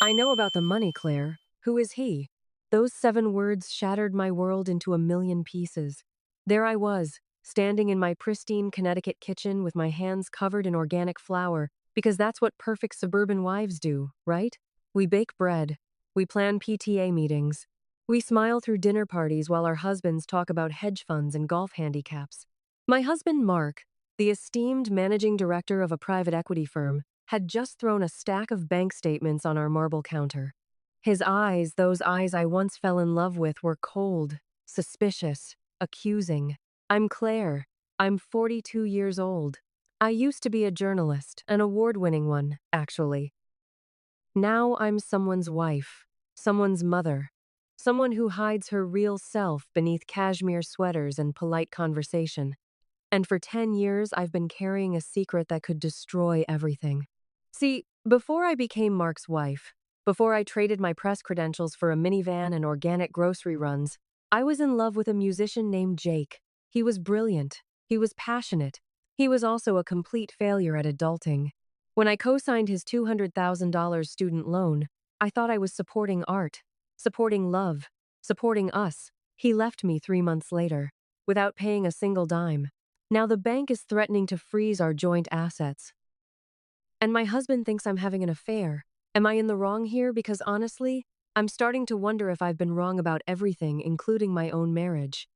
I know about the money, Claire. Who is he? Those 7 words shattered my world into a million pieces. There I was, standing in my pristine Connecticut kitchen with my hands covered in organic flour, because that's what perfect suburban wives do, right? We bake bread. We plan PTA meetings. We smile through dinner parties while our husbands talk about hedge funds and golf handicaps. My husband, Mark, the esteemed managing director of a private equity firm, had just thrown a stack of bank statements on our marble counter. His eyes, those eyes I once fell in love with, were cold, suspicious, accusing. I'm Claire. I'm 42 years old. I used to be a journalist, an award-winning one, actually. Now I'm someone's wife, someone's mother, someone who hides her real self beneath cashmere sweaters and polite conversation. And for 10 years, I've been carrying a secret that could destroy everything. See, before I became Mark's wife, before I traded my press credentials for a minivan and organic grocery runs, I was in love with a musician named Jake. He was brilliant. He was passionate. He was also a complete failure at adulting. When I co-signed his $200,000 student loan, I thought I was supporting art, supporting love, supporting us. He left me 3 months later, without paying a single dime. Now the bank is threatening to freeze our joint assets. And my husband thinks I'm having an affair. Am I in the wrong here? Because honestly, I'm starting to wonder if I've been wrong about everything, including my own marriage.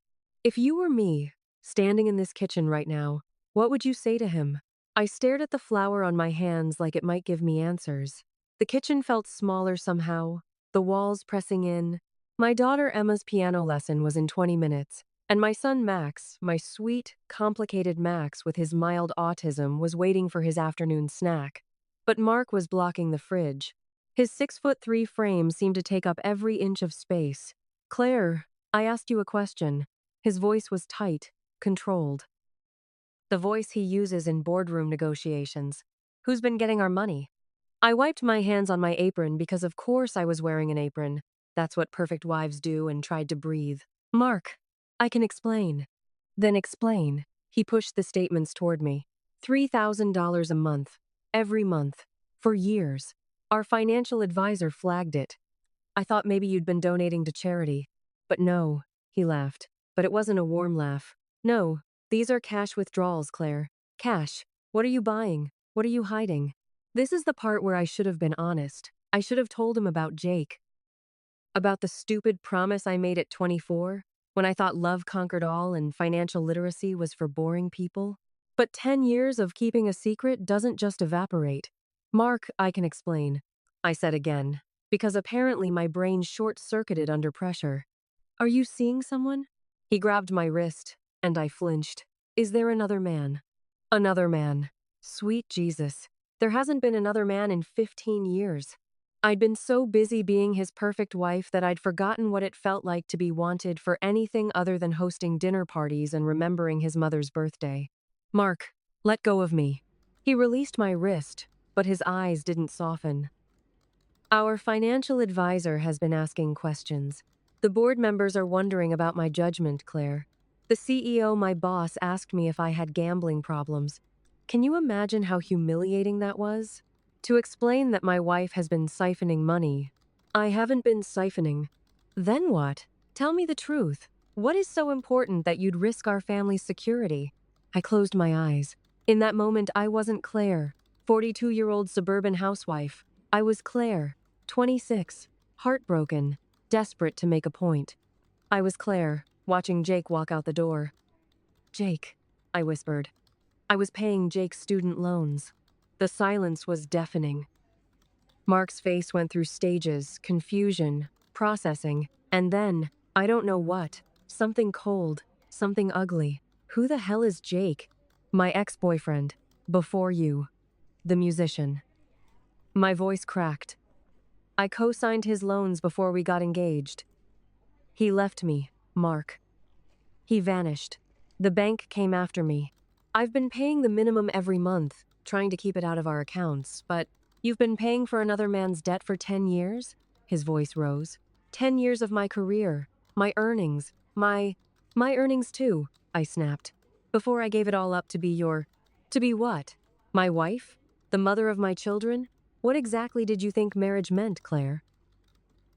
If you were me, standing in this kitchen right now, what would you say to him? I stared at the flour on my hands like it might give me answers. The kitchen felt smaller somehow, the walls pressing in. My daughter Emma's piano lesson was in 20 minutes, and my son Max, my sweet, complicated Max with his mild autism, was waiting for his afternoon snack. But Mark was blocking the fridge. His 6'3" frame seemed to take up every inch of space. Claire, I asked you a question. His voice was tight, controlled. The voice he uses in boardroom negotiations. Who's been getting our money? I wiped my hands on my apron because of course I was wearing an apron. That's what perfect wives do, and tried to breathe. Mark, I can explain. Then explain. He pushed the statements toward me. $3,000 a month. Every month. For years. Our financial advisor flagged it. I thought maybe you'd been donating to charity. But no, he laughed. But it wasn't a warm laugh. No, these are cash withdrawals, Claire. Cash. What are you buying? What are you hiding? This is the part where I should have been honest. I should have told him about Jake. About the stupid promise I made at 24, when I thought love conquered all and financial literacy was for boring people. But 10 years of keeping a secret doesn't just evaporate. Mark, I can explain, I said again, because apparently my brain short-circuited under pressure. Are you seeing someone? He grabbed my wrist, and I flinched. Is there another man? Another man. Sweet Jesus. There hasn't been another man in 15 years. I'd been so busy being his perfect wife that I'd forgotten what it felt like to be wanted for anything other than hosting dinner parties and remembering his mother's birthday. Mark, let go of me. He released my wrist, but his eyes didn't soften. Our financial advisor has been asking questions. The board members are wondering about my judgment, Claire. The CEO, my boss, asked me if I had gambling problems. Can you imagine how humiliating that was? To explain that my wife has been siphoning money. I haven't been siphoning. Then what? Tell me the truth. What is so important that you'd risk our family's security? I closed my eyes. In that moment, I wasn't Claire, 42-year-old suburban housewife. I was Claire, 26, heartbroken, desperate to make a point. I was Claire, watching Jake walk out the door. Jake, I whispered. I was paying Jake's student loans. The silence was deafening. Mark's face went through stages, confusion, processing, and then, I don't know what, something cold, something ugly. Who the hell is Jake? My ex-boyfriend. Before you. The musician. My voice cracked. I co-signed his loans before we got engaged. He left me, Mark. He vanished. The bank came after me. I've been paying the minimum every month, trying to keep it out of our accounts, but you've been paying for another man's debt for 10 years? His voice rose. 10 years of my career, my earnings, my earnings too, I snapped. Before I gave it all up to be to be what? My wife? The mother of my children? What exactly did you think marriage meant, Claire?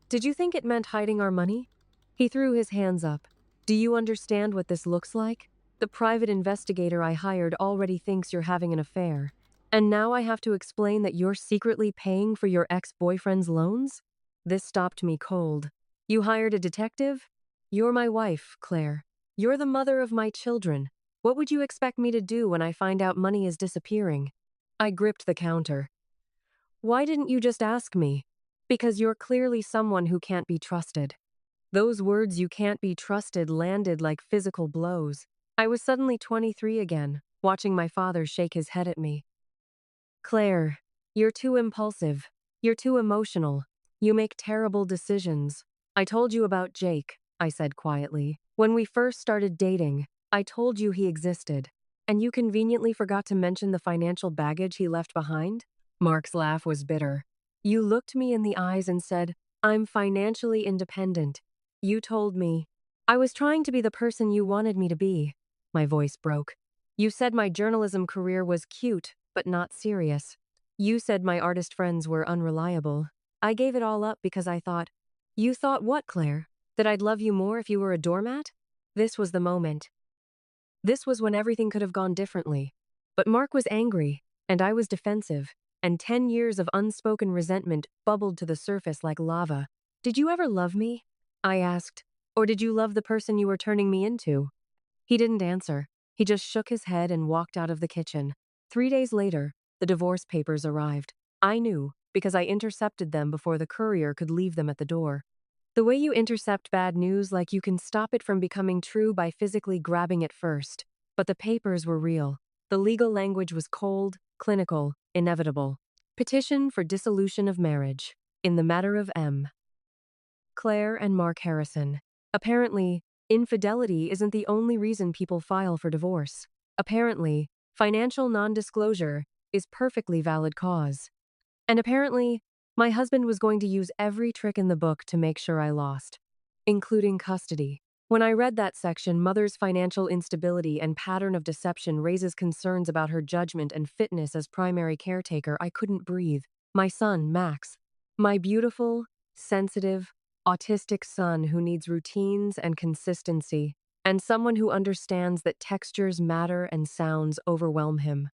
Did you think it meant hiding our money? He threw his hands up. Do you understand what this looks like? The private investigator I hired already thinks you're having an affair. And now I have to explain that you're secretly paying for your ex-boyfriend's loans? This stopped me cold. You hired a detective? You're my wife, Claire. You're the mother of my children. What would you expect me to do when I find out money is disappearing? I gripped the counter. Why didn't you just ask me? Because you're clearly someone who can't be trusted. Those words "you can't be trusted" landed like physical blows. I was suddenly 23 again, watching my father shake his head at me. Claire, you're too impulsive. You're too emotional. You make terrible decisions. I told you about Jake, I said quietly. When we first started dating, I told you he existed. And you conveniently forgot to mention the financial baggage he left behind? Mark's laugh was bitter. You looked me in the eyes and said, I'm financially independent. You told me. I was trying to be the person you wanted me to be. My voice broke. You said my journalism career was cute, but not serious. You said my artist friends were unreliable. I gave it all up because I thought. You thought what, Claire? That I'd love you more if you were a doormat? This was the moment. This was when everything could have gone differently. But Mark was angry, and I was defensive, and 10 years of unspoken resentment bubbled to the surface like lava. Did you ever love me? I asked. Or did you love the person you were turning me into? He didn't answer. He just shook his head and walked out of the kitchen. 3 days later, the divorce papers arrived. I knew, because I intercepted them before the courier could leave them at the door. The way you intercept bad news, like you can stop it from becoming true by physically grabbing it first. But the papers were real. The legal language was cold, clinical, inevitable. Petition for dissolution of marriage. In the matter of M. Claire and Mark Harrison. Apparently, infidelity isn't the only reason people file for divorce. Apparently, financial non-disclosure is perfectly valid cause. And apparently, my husband was going to use every trick in the book to make sure I lost, including custody. When I read that section, mother's financial instability and pattern of deception raises concerns about her judgment and fitness as primary caretaker, I couldn't breathe. My son, Max. My beautiful, sensitive, autistic son who needs routines and consistency, and someone who understands that textures matter and sounds overwhelm him.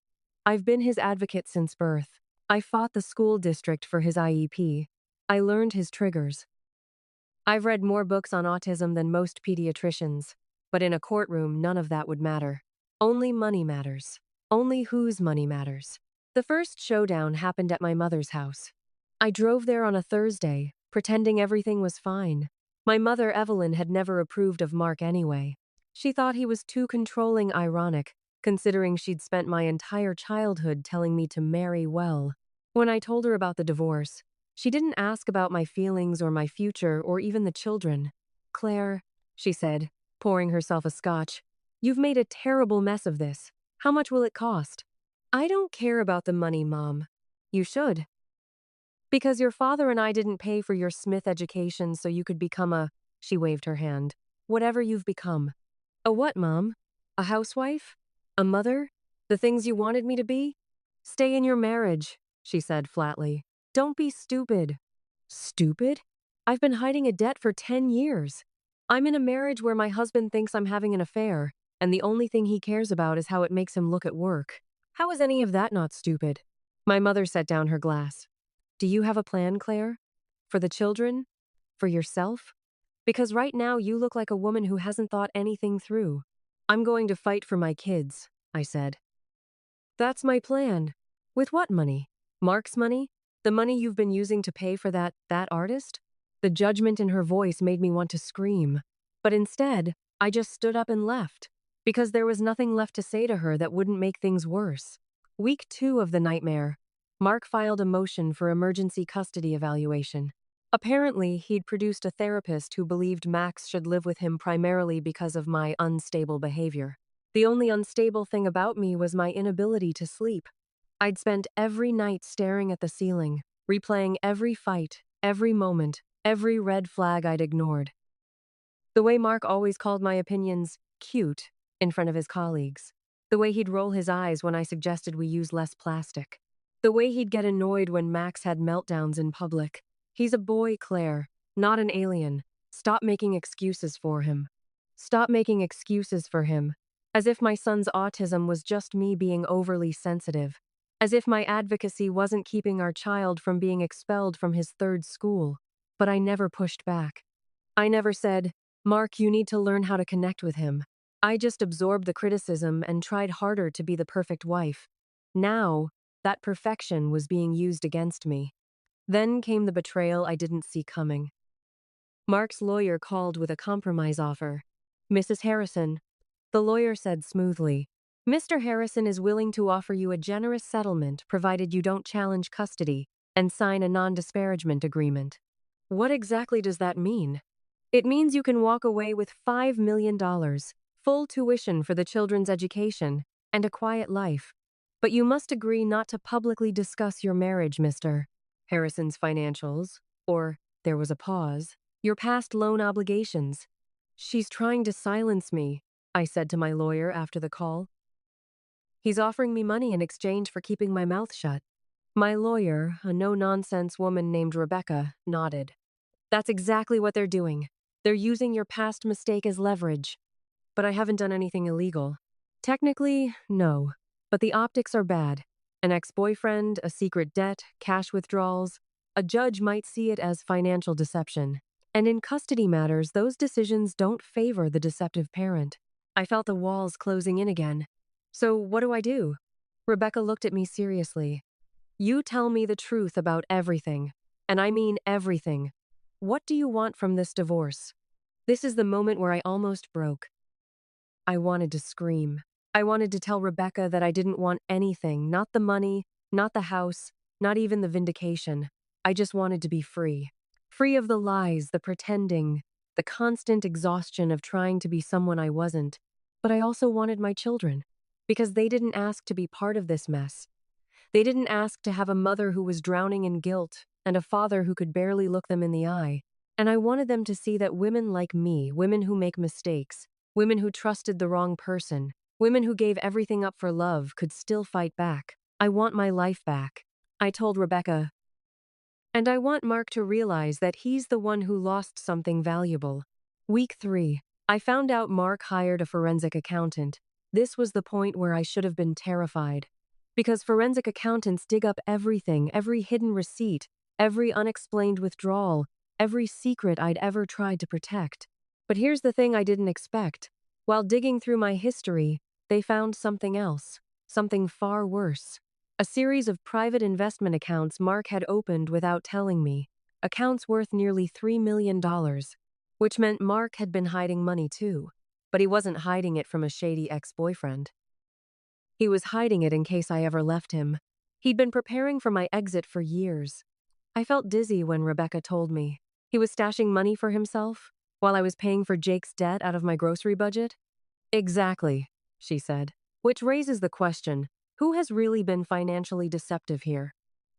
I've been his advocate since birth. I fought the school district for his IEP. I learned his triggers. I've read more books on autism than most pediatricians, but in a courtroom, none of that would matter. Only money matters. Only whose money matters. The first showdown happened at my mother's house. I drove there on a Thursday, pretending everything was fine. My mother, Evelyn, had never approved of Mark anyway. She thought he was too controlling, ironic, considering she'd spent my entire childhood telling me to marry well. When I told her about the divorce, she didn't ask about my feelings or my future or even the children. Claire, she said, pouring herself a scotch, you've made a terrible mess of this. How much will it cost? I don't care about the money, Mom. You should. Because your father and I didn't pay for your Smith education so you could become she waved her hand, whatever you've become. A what, Mom? A housewife? A mother? The things you wanted me to be? Stay in your marriage, she said flatly. Don't be stupid. Stupid? I've been hiding a debt for 10 years. I'm in a marriage where my husband thinks I'm having an affair, and the only thing he cares about is how it makes him look at work. How is any of that not stupid? My mother set down her glass. Do you have a plan, Claire? For the children? For yourself? Because right now you look like a woman who hasn't thought anything through. I'm going to fight for my kids, I said. That's my plan. With what money? Mark's money? The money you've been using to pay for that artist? The judgment in her voice made me want to scream. But instead, I just stood up and left. Because there was nothing left to say to her that wouldn't make things worse. Week 2 of the nightmare. Mark filed a motion for emergency custody evaluation. Apparently, he'd produced a therapist who believed Max should live with him primarily because of my unstable behavior. The only unstable thing about me was my inability to sleep. I'd spent every night staring at the ceiling, replaying every fight, every moment, every red flag I'd ignored. The way Mark always called my opinions cute in front of his colleagues. The way he'd roll his eyes when I suggested we use less plastic. The way he'd get annoyed when Max had meltdowns in public. He's a boy, Claire, not an alien. Stop making excuses for him. Stop making excuses for him. As if my son's autism was just me being overly sensitive. As if my advocacy wasn't keeping our child from being expelled from his third school. But I never pushed back. I never said, Mark, you need to learn how to connect with him. I just absorbed the criticism and tried harder to be the perfect wife. Now, that perfection was being used against me. Then came the betrayal I didn't see coming. Mark's lawyer called with a compromise offer. Mrs. Harrison, the lawyer said smoothly, Mr. Harrison is willing to offer you a generous settlement provided you don't challenge custody and sign a non-disparagement agreement. What exactly does that mean? It means you can walk away with $5 million, full tuition for the children's education, and a quiet life. But you must agree not to publicly discuss your marriage, Mr. Harrison's financials, or, there was a pause, your past loan obligations. She's trying to silence me, I said to my lawyer after the call. He's offering me money in exchange for keeping my mouth shut. My lawyer, a no-nonsense woman named Rebecca, nodded. That's exactly what they're doing. They're using your past mistake as leverage. But I haven't done anything illegal. Technically, no. But the optics are bad. An ex-boyfriend, a secret debt, cash withdrawals. A judge might see it as financial deception. And in custody matters, those decisions don't favor the deceptive parent. I felt the walls closing in again. So what do I do? Rebecca looked at me seriously. You tell me the truth about everything. And I mean everything. What do you want from this divorce? This is the moment where I almost broke. I wanted to scream. I wanted to tell Rebecca that I didn't want anything, not the money, not the house, not even the vindication. I just wanted to be free. Free of the lies, the pretending, the constant exhaustion of trying to be someone I wasn't. But I also wanted my children, because they didn't ask to be part of this mess. They didn't ask to have a mother who was drowning in guilt and a father who could barely look them in the eye. And I wanted them to see that women like me, women who make mistakes, women who trusted the wrong person, women who gave everything up for love could still fight back. I want my life back. I told Rebecca. And I want Mark to realize that he's the one who lost something valuable. Week 3. I found out Mark hired a forensic accountant. This was the point where I should have been terrified. Because forensic accountants dig up everything, every hidden receipt, every unexplained withdrawal, every secret I'd ever tried to protect. But here's the thing I didn't expect. While digging through my history, they found something else, something far worse. A series of private investment accounts Mark had opened without telling me, accounts worth nearly $3 million, which meant Mark had been hiding money too. But he wasn't hiding it from a shady ex-boyfriend. He was hiding it in case I ever left him. He'd been preparing for my exit for years. I felt dizzy when Rebecca told me. He was stashing money for himself, while I was paying for Jake's debt out of my grocery budget? Exactly, she said. Which raises the question, who has really been financially deceptive here?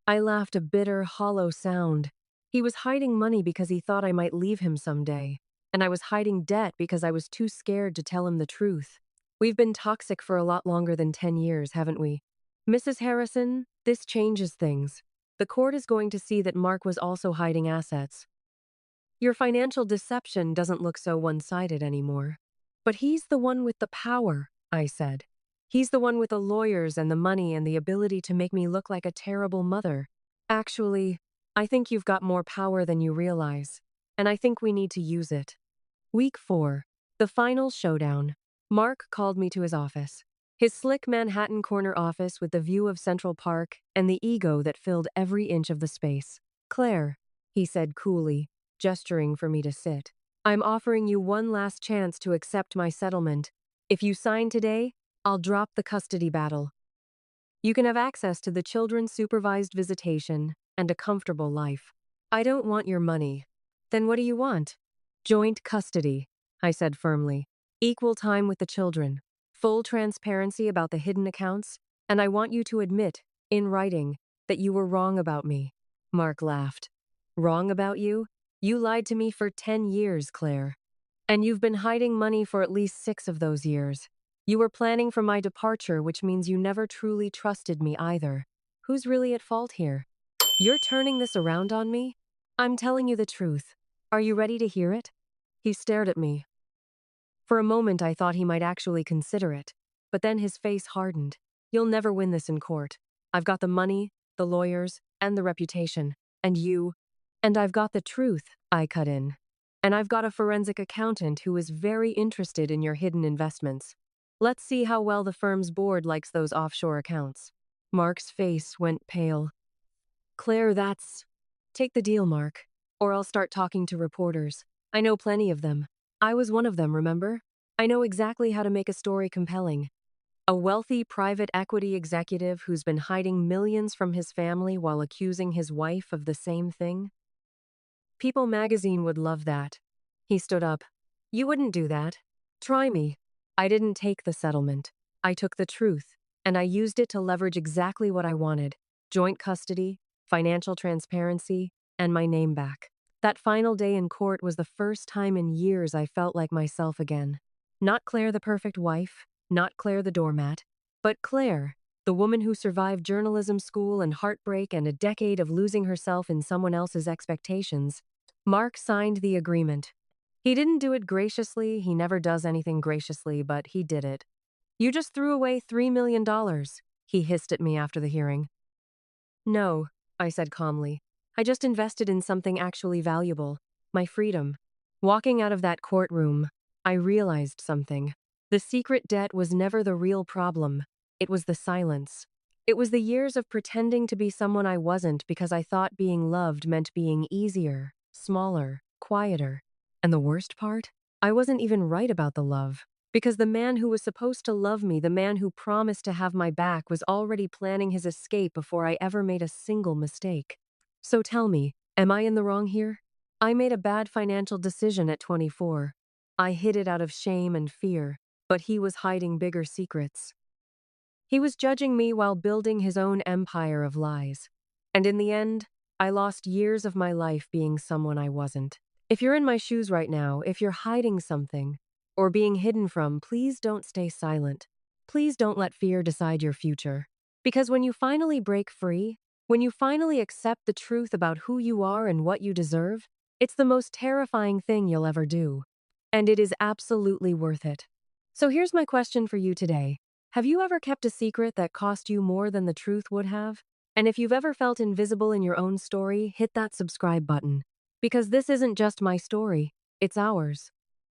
I laughed a bitter, hollow sound. He was hiding money because he thought I might leave him someday, and I was hiding debt because I was too scared to tell him the truth. We've been toxic for a lot longer than 10 years, haven't we? Mrs. Harrison, this changes things. The court is going to see that Mark was also hiding assets. Your financial deception doesn't look so one-sided anymore. But he's the one with the power, I said. He's the one with the lawyers and the money and the ability to make me look like a terrible mother. Actually, I think you've got more power than you realize, and I think we need to use it. Week 4. The final showdown. Mark called me to his office. His slick Manhattan corner office with the view of Central Park and the ego that filled every inch of the space. Claire, he said coolly, gesturing for me to sit. I'm offering you one last chance to accept my settlement. If you sign today, I'll drop the custody battle. You can have access to the children's supervised visitation and a comfortable life. I don't want your money. Then what do you want? Joint custody, I said firmly. Equal time with the children. Full transparency about the hidden accounts. And I want you to admit, in writing, that you were wrong about me. Mark laughed. Wrong about you? You lied to me for 10 years, Claire. And you've been hiding money for at least 6 of those years. You were planning for my departure, which means you never truly trusted me either. Who's really at fault here? You're turning this around on me? I'm telling you the truth. Are you ready to hear it? He stared at me. For a moment, I thought he might actually consider it, but then his face hardened. You'll never win this in court. I've got the money, the lawyers, and the reputation. And I've got the truth, I cut in. And I've got a forensic accountant who is very interested in your hidden investments. Let's see how well the firm's board likes those offshore accounts. Mark's face went pale. Claire, Take the deal, Mark. Or I'll start talking to reporters. I know plenty of them. I was one of them, remember? I know exactly how to make a story compelling. A wealthy private equity executive who's been hiding millions from his family while accusing his wife of the same thing? People magazine would love that. He stood up. You wouldn't do that. Try me. I didn't take the settlement. I took the truth, and I used it to leverage exactly what I wanted: joint custody, financial transparency, and my name back. That final day in court was the first time in years I felt like myself again. Not Claire the perfect wife, not Claire the doormat, but Claire, the woman who survived journalism school and heartbreak and a decade of losing herself in someone else's expectations. Mark signed the agreement. He didn't do it graciously, he never does anything graciously, but he did it. You just threw away $3 million, he hissed at me after the hearing. No, I said calmly. I just invested in something actually valuable, my freedom. Walking out of that courtroom, I realized something. The secret debt was never the real problem. It was the silence. It was the years of pretending to be someone I wasn't because I thought being loved meant being easier, smaller, quieter. And the worst part? I wasn't even right about the love. Because the man who was supposed to love me, the man who promised to have my back, was already planning his escape before I ever made a single mistake. So tell me, am I in the wrong here? I made a bad financial decision at 24. I hid it out of shame and fear, but he was hiding bigger secrets. He was judging me while building his own empire of lies. And in the end, I lost years of my life being someone I wasn't. If you're in my shoes right now, if you're hiding something, or being hidden from, please don't stay silent. Please don't let fear decide your future. Because when you finally break free, when you finally accept the truth about who you are and what you deserve, it's the most terrifying thing you'll ever do. And it is absolutely worth it. So here's my question for you today. Have you ever kept a secret that cost you more than the truth would have? And if you've ever felt invisible in your own story, hit that subscribe button. Because this isn't just my story, it's ours.